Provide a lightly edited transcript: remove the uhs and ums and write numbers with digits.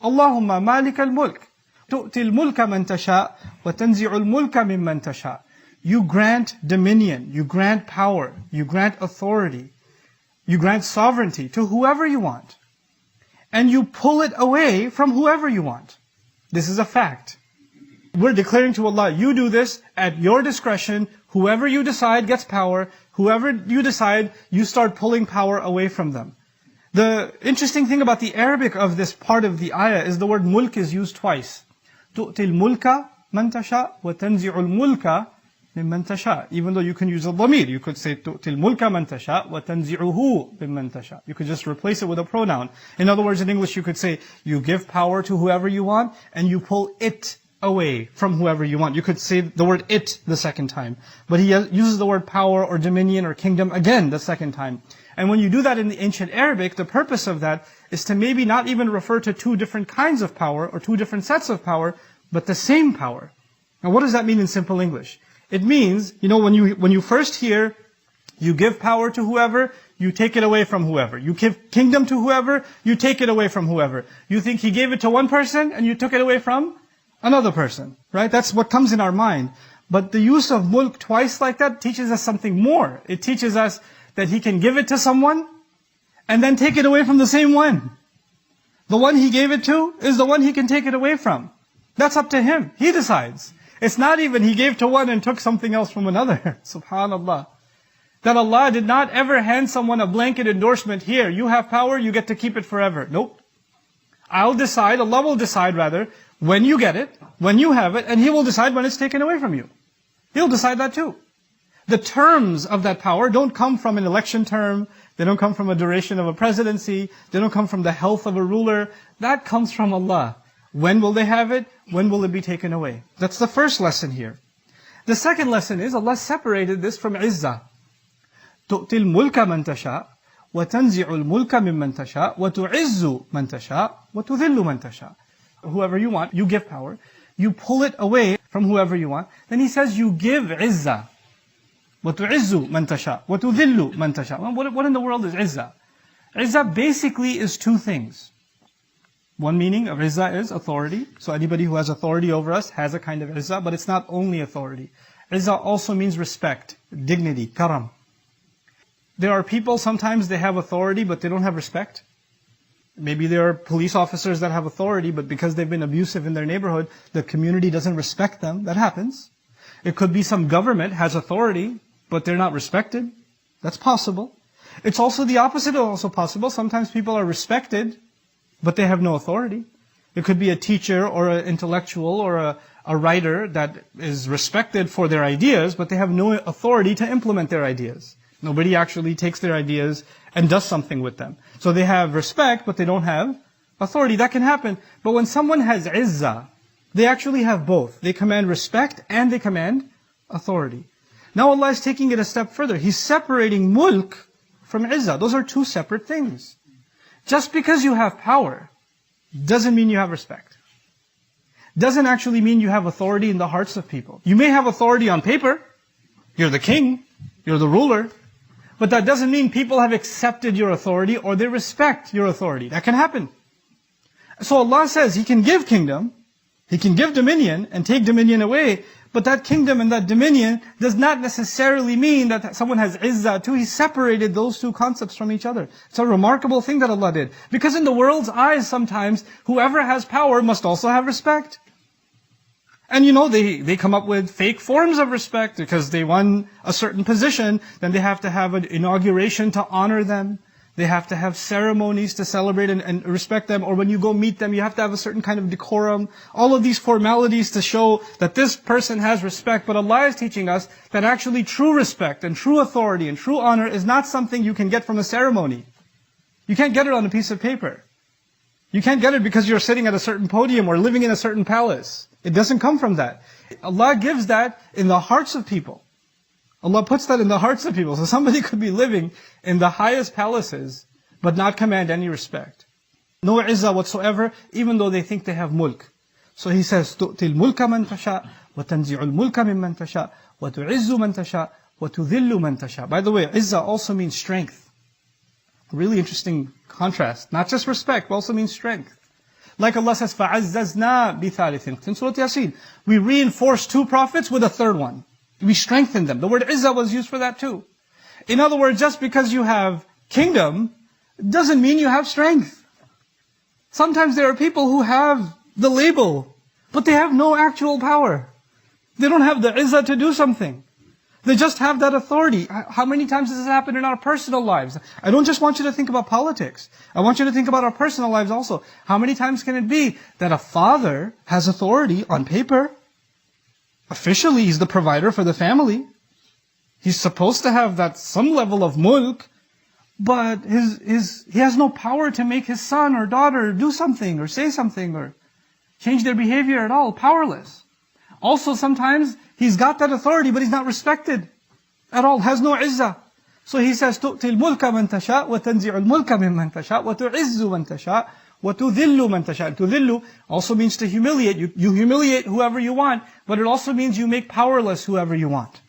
Allahumma malik al-mulk. تُؤْتِي الْمُلْكَ مَنْ تَشَاءُ وَتَنْزِعُ الْمُلْكَ مِمَّنْ تَشَاءُ. You grant dominion, you grant power, you grant authority, you grant sovereignty to whoever you want. And you pull it away from whoever you want. This is a fact. We're declaring to Allah, you do this at your discretion. Whoever you decide gets power. Whoever you decide, you start pulling power away from them. The interesting thing about the Arabic of this part of the ayah is the word mulk is used twice. تُؤْتِي الْمُلْكَ مَنْ تَشَاءُ وَتَنْزِعُ الْمُلْكَ مِمَّنْ تَشَاءُ. Even though you can use a dhamir, you could say تُؤْتِي الْمُلْكَ مَنْ تَشَاءُ وَتَنْزِعُهُ مِمَّنْ تَشَاءُ. You could just replace it with a pronoun. In other words, in English you could say, you give power to whoever you want, and you pull it away from whoever you want. You could say the word it the second time. But he uses the word power or dominion or kingdom again the second time. And when you do that in the ancient Arabic, the purpose of that is to maybe not even refer to two different kinds of power or two different sets of power, but the same power. Now what does that mean in simple English? It means, when you first hear, you give power to whoever, you take it away from whoever. You give kingdom to whoever, you take it away from whoever. You think he gave it to one person and you took it away from another person, right? That's what comes in our mind. But the use of mulk twice like that teaches us something more. It teaches us that he can give it to someone and then take it away from the same one. The one he gave it to is the one he can take it away from. That's up to him. He decides. It's not even he gave to one and took something else from another. Subhanallah. That Allah did not ever hand someone a blanket endorsement. Here, you have power, you get to keep it forever. Nope. I'll decide, Allah will decide rather, when you get it, when you have it, and He will decide when it's taken away from you. He'll decide that too. The terms of that power don't come from an election term, they don't come from a duration of a presidency, they don't come from the health of a ruler. That comes from Allah. When will they have it? When will it be taken away? That's the first lesson here. The second lesson is Allah separated this from izzah. تُؤْتِي الْمُلْكَ مَنْ تَشَاءُ وَتَنْزِعُ الْمُلْكَ مِمَّنْ تَشَاءُ وَتُعِزُّ مَنْ تَشَاءُ وَتُذِلُّ مَنْ تَشَاءُ. Whoever you want, you give power. You pull it away from whoever you want. Then He says you give izzah. وَتُعِزُّ مَنْ تَشَاءُ وَتُذِلُّ مَنْ تَشَاءُ. What in the world is izzah? Izzah basically is two things. One meaning of izzah is authority. So anybody who has authority over us has a kind of izzah, but it's not only authority. Izzah also means respect, dignity, karam. There are people, sometimes they have authority, but they don't have respect. Maybe there are police officers that have authority, but because they've been abusive in their neighborhood, the community doesn't respect them. That happens. It could be some government has authority, but they're not respected. That's possible. It's also the opposite, also possible. Sometimes people are respected, but they have no authority. It could be a teacher or an intellectual or a writer that is respected for their ideas, but they have no authority to implement their ideas. Nobody actually takes their ideas and does something with them. So they have respect, but they don't have authority. That can happen. But when someone has izzah, they actually have both. They command respect and they command authority. Now Allah is taking it a step further. He's separating mulk from izzah. Those are two separate things. Just because you have power doesn't mean you have respect. Doesn't actually mean you have authority in the hearts of people. You may have authority on paper. You're the king. You're the ruler. But that doesn't mean people have accepted your authority or they respect your authority. That can happen. So Allah says He can give kingdom, He can give dominion and take dominion away, but that kingdom and that dominion does not necessarily mean that someone has izzah too. He separated those two concepts from each other. It's a remarkable thing that Allah did. Because in the world's eyes sometimes, whoever has power must also have respect. And they come up with fake forms of respect because they won a certain position. Then they have to have an inauguration to honor them. They have to have ceremonies to celebrate and respect them. Or when you go meet them, you have to have a certain kind of decorum. All of these formalities to show that this person has respect. But Allah is teaching us that actually true respect and true authority and true honor is not something you can get from a ceremony. You can't get it on a piece of paper. You can't get it because you're sitting at a certain podium or living in a certain palace. It doesn't come from that. Allah gives that in the hearts of people. Allah puts that in the hearts of people. So somebody could be living in the highest palaces, but not command any respect. No izzah whatsoever, even though they think they have mulk. So He says, تُؤْتِي الْمُلْكَ مَنْ تَشَاءُ وَتَنْزِعُ الْمُلْكَ مِمَّنْ تَشَاءُ وَتُعِزُّ مَنْ تَشَاءُ وَتُذِلُّ مَنْ تَشَاءُ. By the way, izzah also means strength. Really interesting contrast. Not just respect, but also means strength. Like Allah says, فَعَزَّزْنَا بِثَالِثٍ. In Surah Yasin, we reinforce two prophets with a third one. We strengthen them. The word izzah was used for that too. In other words, just because you have kingdom, doesn't mean you have strength. Sometimes there are people who have the label, but they have no actual power. They don't have the izzah to do something. They just have that authority. How many times does this happen in our personal lives? I don't just want you to think about politics. I want you to think about our personal lives also. How many times can it be that a father has authority on paper? Officially, he's the provider for the family. He's supposed to have that some level of mulk, but he has no power to make his son or daughter do something or say something or change their behavior at all. Powerless. Also, sometimes he's got that authority, but he's not respected at all, has no izzah. So he says, تُؤْتِي الْمُلْكَ مَنْ تَشَاءُ وَتَنْزِعُ الْمُلْكَ مِمَّنْ تَشَاءُ وَتُعِزُّ مَنْ تَشَاءُ وَتُذِلُّ مَنْ تَشَاءُ. تُذِلُّ also means to humiliate. You humiliate whoever you want, but it also means you make powerless whoever you want.